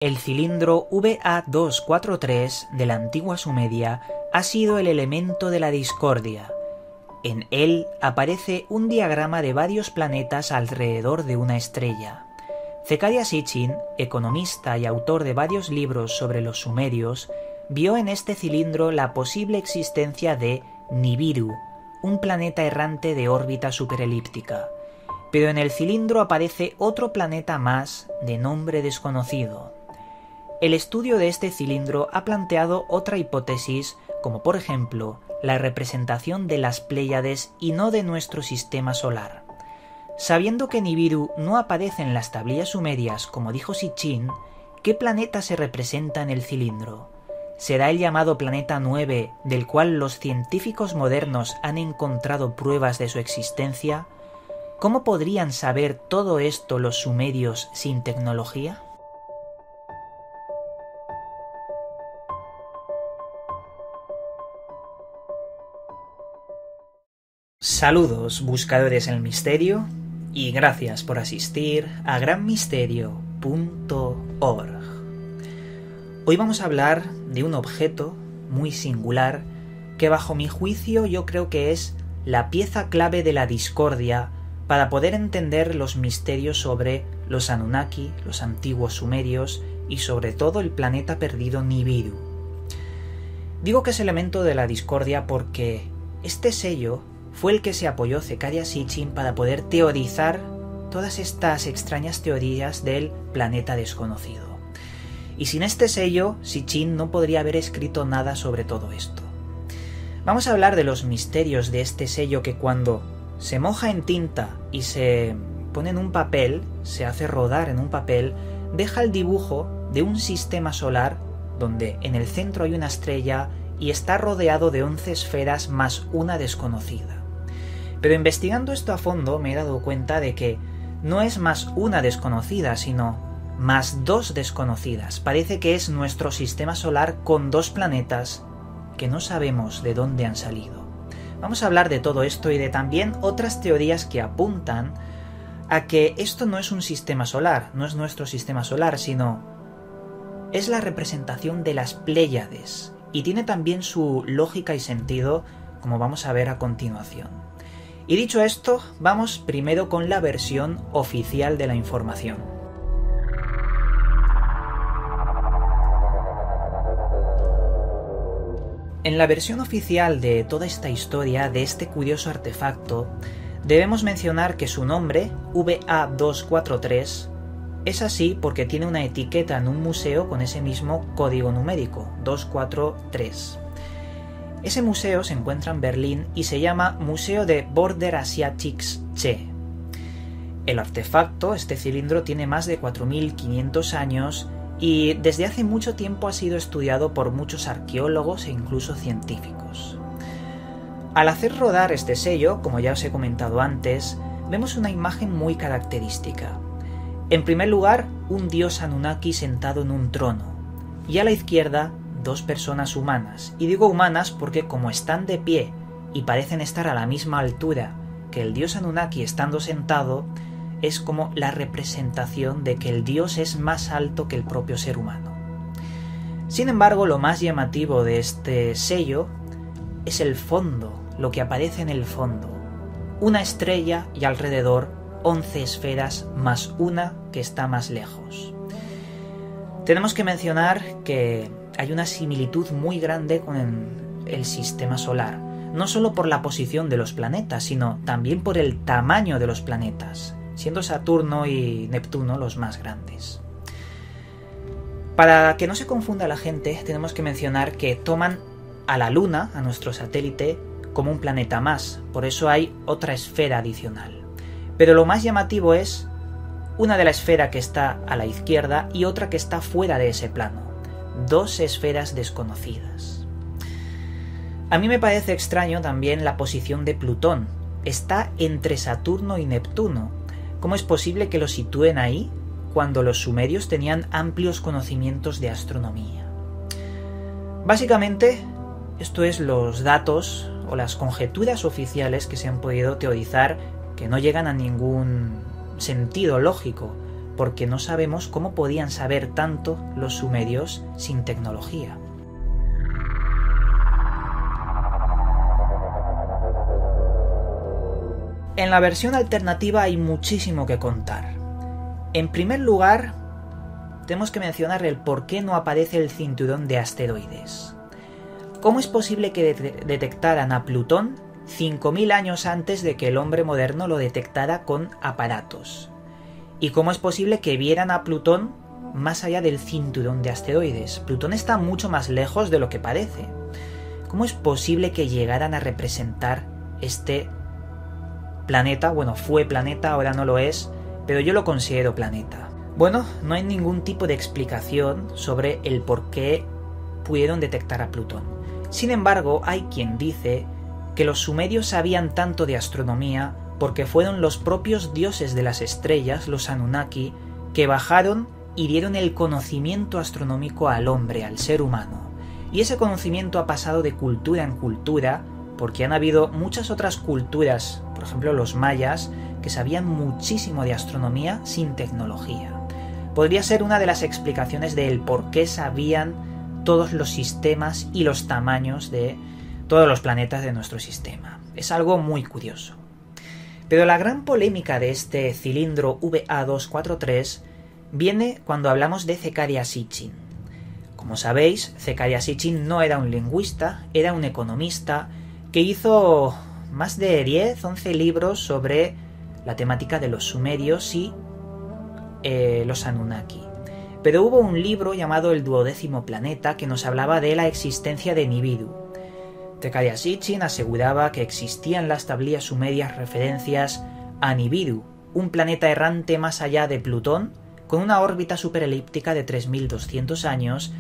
El cilindro VA243 de la antigua Sumeria ha sido el elemento de la discordia. En él aparece un diagrama de varios planetas alrededor de una estrella. Zecharia Sitchin, economista y autor de varios libros sobre los sumerios, vio en este cilindro la posible existencia de Nibiru, un planeta errante de órbita superelíptica. Pero en el cilindro aparece otro planeta más de nombre desconocido. El estudio de este cilindro ha planteado otra hipótesis, como por ejemplo la representación de las Pléyades y no de nuestro sistema solar. Sabiendo que Nibiru no aparece en las tablillas sumerias, como dijo Sitchin, ¿qué planeta se representa en el cilindro? ¿Será el llamado planeta 9, del cual los científicos modernos han encontrado pruebas de su existencia? ¿Cómo podrían saber todo esto los sumerios sin tecnología? Saludos, buscadores del misterio, y gracias por asistir a granmisterio.org. Hoy vamos a hablar de un objeto muy singular que bajo mi juicio yo creo que es la pieza clave de la discordia para poder entender los misterios sobre los Anunnaki, los antiguos sumerios y sobre todo el planeta perdido Nibiru. Digo que es elemento de la discordia porque este sello fue el que se apoyó Zecharia Sitchin para poder teorizar todas estas extrañas teorías del planeta desconocido. Y sin este sello, Sitchin no podría haber escrito nada sobre todo esto. Vamos a hablar de los misterios de este sello que cuando se moja en tinta y se pone en un papel, se hace rodar en un papel, deja el dibujo de un sistema solar donde en el centro hay una estrella y está rodeado de 11 esferas más una desconocida. Pero investigando esto a fondo me he dado cuenta de que no es más una desconocida, sino más dos desconocidas. Parece que es nuestro sistema solar con dos planetas que no sabemos de dónde han salido. Vamos a hablar de todo esto y de también otras teorías que apuntan a que esto no es un sistema solar, no es nuestro sistema solar, sino es la representación de las Pléyades y tiene también su lógica y sentido, como vamos a ver a continuación. Y dicho esto, vamos primero con la versión oficial de la información. En la versión oficial de toda esta historia, de este curioso artefacto, debemos mencionar que su nombre, VA243, es así porque tiene una etiqueta en un museo con ese mismo código numérico, 243. Ese museo se encuentra en Berlín y se llama Museo de Vorderasiatische Che. El artefacto, este cilindro, tiene más de 4.500 años y desde hace mucho tiempo ha sido estudiado por muchos arqueólogos e incluso científicos. Al hacer rodar este sello, como ya os he comentado antes, vemos una imagen muy característica. En primer lugar, un dios Anunnaki sentado en un trono, y a la izquierda, dos personas humanas. Y digo humanas porque como están de pie y parecen estar a la misma altura que el dios Anunnaki estando sentado, es como la representación de que el dios es más alto que el propio ser humano. Sin embargo, lo más llamativo de este sello es el fondo, lo que aparece en el fondo. Una estrella y alrededor 11 esferas más una que está más lejos. Tenemos que mencionar que hay una similitud muy grande con el sistema solar, no solo por la posición de los planetas, sino también por el tamaño de los planetas, siendo Saturno y Neptuno los más grandes. Para que no se confunda la gente, tenemos que mencionar que toman a la Luna, a nuestro satélite, como un planeta más, por eso hay otra esfera adicional. Pero lo más llamativo es una de la esfera que está a la izquierda y otra que está fuera de ese plano. Dos esferas desconocidas. A mí me parece extraño también la posición de Plutón. Está entre Saturno y Neptuno. ¿Cómo es posible que lo sitúen ahí cuando los sumerios tenían amplios conocimientos de astronomía? Básicamente, esto es los datos o las conjeturas oficiales que se han podido teorizar que no llegan a ningún sentido lógico, porque no sabemos cómo podían saber tanto los sumerios sin tecnología. En la versión alternativa hay muchísimo que contar. En primer lugar, tenemos que mencionar el por qué no aparece el cinturón de asteroides. ¿Cómo es posible que detectaran a Plutón 5.000 años antes de que el hombre moderno lo detectara con aparatos? ¿Y cómo es posible que vieran a Plutón más allá del cinturón de asteroides? Plutón está mucho más lejos de lo que parece. ¿Cómo es posible que llegaran a representar este planeta? Bueno, fue planeta, ahora no lo es, pero yo lo considero planeta. Bueno, no hay ningún tipo de explicación sobre el por qué pudieron detectar a Plutón. Sin embargo, hay quien dice que los sumerios sabían tanto de astronomía porque fueron los propios dioses de las estrellas, los Anunnaki, que bajaron y dieron el conocimiento astronómico al hombre, al ser humano. Y ese conocimiento ha pasado de cultura en cultura, porque han habido muchas otras culturas, por ejemplo los mayas, que sabían muchísimo de astronomía sin tecnología. Podría ser una de las explicaciones del por qué sabían todos los sistemas y los tamaños de todos los planetas de nuestro sistema. Es algo muy curioso. Pero la gran polémica de este cilindro VA243 viene cuando hablamos de Zecharia Sitchin. Como sabéis, Zecharia Sitchin no era un lingüista, era un economista que hizo más de 10-11 libros sobre la temática de los sumerios y los Anunnaki. Pero hubo un libro llamado El 12º planeta que nos hablaba de la existencia de Nibiru. Zecharia Sitchin aseguraba que existían en las tablillas sumerias referencias a Nibiru, un planeta errante más allá de Plutón, con una órbita superelíptica de 3.200 años,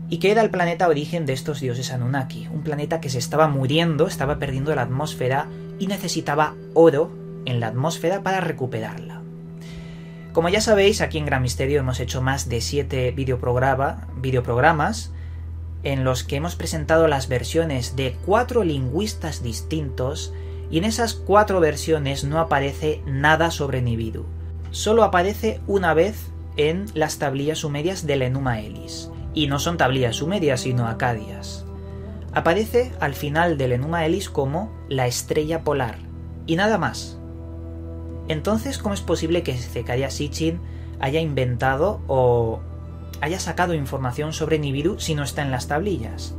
y que era el planeta origen de estos dioses Anunnaki, un planeta que se estaba muriendo, estaba perdiendo la atmósfera y necesitaba oro en la atmósfera para recuperarla. Como ya sabéis, aquí en Gran Misterio hemos hecho más de 7 videoprogramas en los que hemos presentado las versiones de 4 lingüistas distintos, y en esas 4 versiones no aparece nada sobre Nibiru. Solo aparece una vez en las tablillas sumerias del Enuma Elis. Y no son tablillas sumerias, sino acadias. Aparece al final del Enuma Elis como la estrella polar, y nada más. Entonces, ¿cómo es posible que Zecharia Sitchin haya inventado o haya sacado información sobre Nibiru si no está en las tablillas?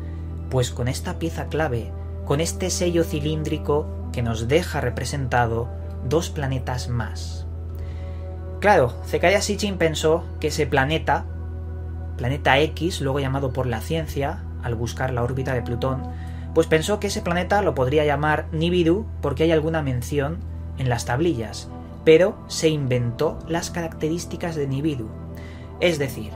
Pues con esta pieza clave, con este sello cilíndrico que nos deja representado 2 planetas más. Claro, Zecharia Sitchin pensó que ese planeta X, luego llamado por la ciencia, al buscar la órbita de Plutón, pues pensó que ese planeta lo podría llamar Nibiru porque hay alguna mención en las tablillas, pero se inventó las características de Nibiru. Es decir,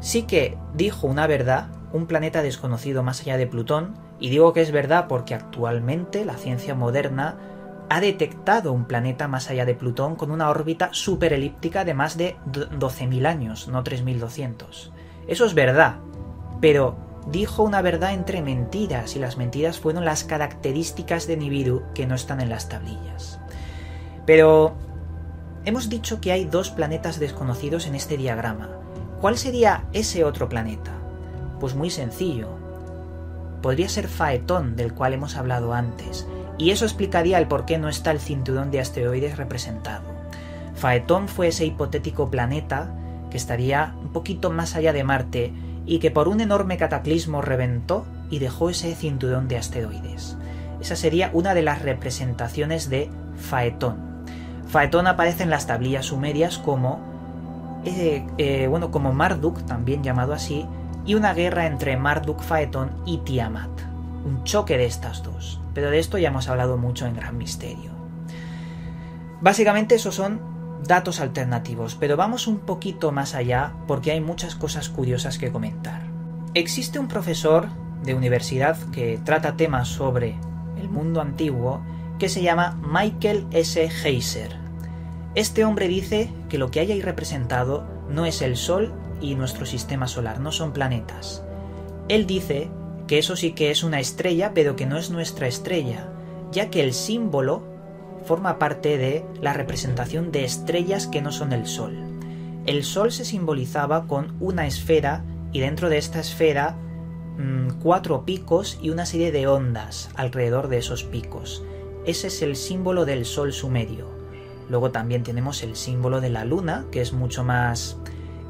sí que dijo una verdad, un planeta desconocido más allá de Plutón, y digo que es verdad porque actualmente la ciencia moderna ha detectado un planeta más allá de Plutón con una órbita superelíptica de más de 12.000 años, no 3.200. Eso es verdad, pero dijo una verdad entre mentiras, y las mentiras fueron las características de Nibiru que no están en las tablillas. Pero hemos dicho que hay 2 planetas desconocidos en este diagrama. ¿Cuál sería ese otro planeta? Pues muy sencillo. Podría ser Faetón, del cual hemos hablado antes, y eso explicaría el por qué no está el cinturón de asteroides representado. Faetón fue ese hipotético planeta que estaría un poquito más allá de Marte y que por un enorme cataclismo reventó y dejó ese cinturón de asteroides. Esa sería una de las representaciones de Faetón. Faetón aparece en las tablillas sumerias como Marduk, también llamado así, y una guerra entre Marduk, Faetón y Tiamat. Un choque de estas 2. Pero de esto ya hemos hablado mucho en Gran Misterio. Básicamente esos son datos alternativos, pero vamos un poquito más allá porque hay muchas cosas curiosas que comentar. Existe un profesor de universidad que trata temas sobre el mundo antiguo que se llama Michael S. Heiser. Este hombre dice que lo que hay ahí representado no es el Sol y nuestro sistema solar, no son planetas. Él dice que eso sí que es una estrella, pero que no es nuestra estrella, ya que el símbolo forma parte de la representación de estrellas que no son el Sol. El Sol se simbolizaba con una esfera y dentro de esta esfera 4 picos y una serie de ondas alrededor de esos picos. Ese es el símbolo del Sol sumerio. Luego también tenemos el símbolo de la Luna, que es mucho más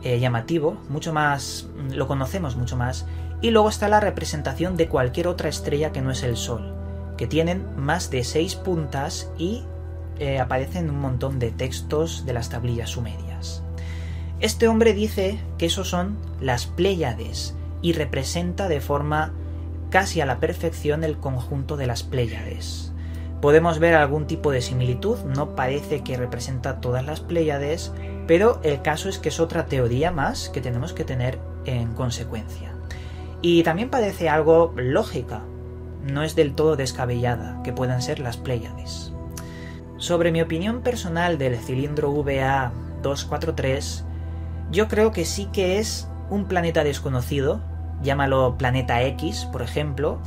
llamativo, mucho más, lo conocemos mucho más. Y luego está la representación de cualquier otra estrella que no es el Sol, que tienen más de 6 puntas y aparecen un montón de textos de las tablillas sumerias. Este hombre dice que esos son las Pléyades y representa de forma casi a la perfección el conjunto de las Pléyades. Podemos ver algún tipo de similitud, no parece que representa todas las Pléyades, pero el caso es que es otra teoría más que tenemos que tener en consecuencia. Y también parece algo lógica, no es del todo descabellada que puedan ser las Pléyades. Sobre mi opinión personal del cilindro VA243, yo creo que sí que es un planeta desconocido, llámalo Planeta X, por ejemplo.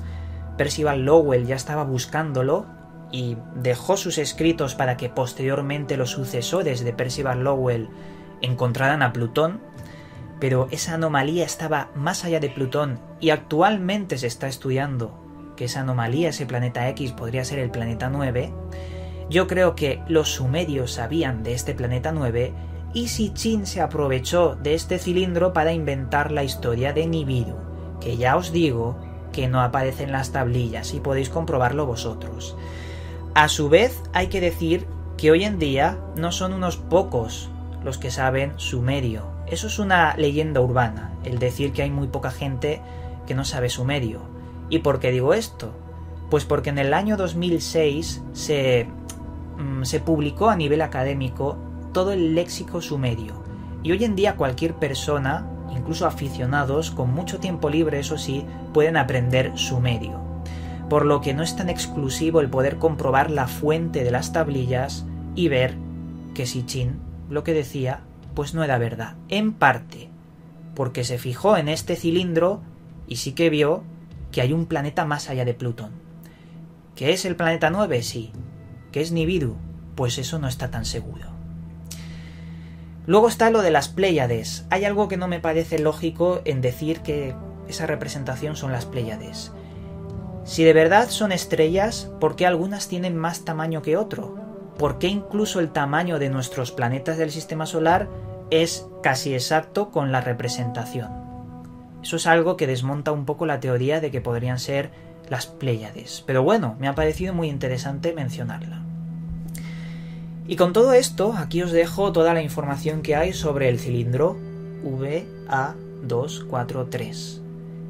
Percival Lowell ya estaba buscándolo y dejó sus escritos para que posteriormente los sucesores de Percival Lowell encontraran a Plutón, pero esa anomalía estaba más allá de Plutón y actualmente se está estudiando que esa anomalía, ese planeta X, podría ser el planeta 9. Yo creo que los sumerios sabían de este planeta 9 y Sitchin se aprovechó de este cilindro para inventar la historia de Nibiru, que ya os digo que no aparece en las tablillas y podéis comprobarlo vosotros. A su vez, hay que decir que hoy en día no son unos pocos los que saben sumerio. Eso es una leyenda urbana, el decir que hay muy poca gente que no sabe sumerio. ¿Y por qué digo esto? Pues porque en el año 2006 se publicó a nivel académico todo el léxico sumerio. Y hoy en día cualquier persona, incluso aficionados, con mucho tiempo libre, eso sí, pueden aprender sumerio. Por lo que no es tan exclusivo el poder comprobar la fuente de las tablillas y ver que Sitchin lo que decía pues no era verdad. En parte, porque se fijó en este cilindro y sí que vio que hay un planeta más allá de Plutón. ¿Que es el planeta 9? Sí. ¿Que es Nibiru? Pues eso no está tan seguro. Luego está lo de las Pléyades. Hay algo que no me parece lógico en decir que esa representación son las Pléyades. Si de verdad son estrellas, ¿por qué algunas tienen más tamaño que otro? ¿Por qué incluso el tamaño de nuestros planetas del sistema solar es casi exacto con la representación? Eso es algo que desmonta un poco la teoría de que podrían ser las Pléyades. Pero bueno, me ha parecido muy interesante mencionarla. Y con todo esto, aquí os dejo toda la información que hay sobre el cilindro VA243.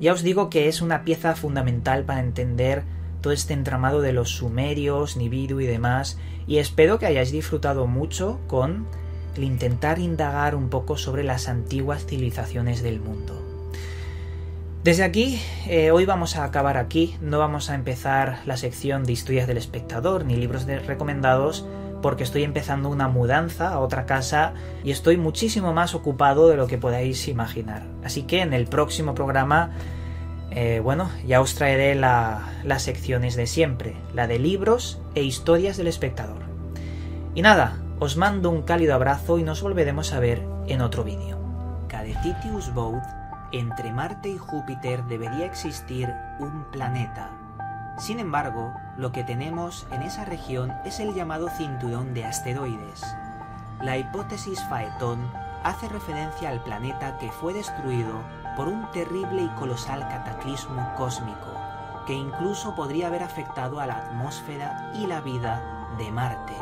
Ya os digo que es una pieza fundamental para entender todo este entramado de los sumerios, Nibiru y demás, y espero que hayáis disfrutado mucho con el intentar indagar un poco sobre las antiguas civilizaciones del mundo. Desde aquí, hoy vamos a acabar aquí, no vamos a empezar la sección de historias del espectador ni libros recomendados, porque estoy empezando una mudanza a otra casa y estoy muchísimo más ocupado de lo que podáis imaginar. Así que en el próximo programa, ya os traeré las secciones de siempre, la de libros e historias del espectador. Y nada, os mando un cálido abrazo y nos volveremos a ver en otro vídeo. Cadetitius Boud, entre Marte y Júpiter debería existir un planeta. Sin embargo, lo que tenemos en esa región es el llamado cinturón de asteroides. La hipótesis Phaethon hace referencia al planeta que fue destruido por un terrible y colosal cataclismo cósmico, que incluso podría haber afectado a la atmósfera y la vida de Marte.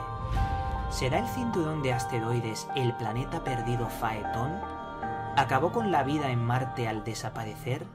¿Será el cinturón de asteroides el planeta perdido Phaethon? ¿Acabó con la vida en Marte al desaparecer?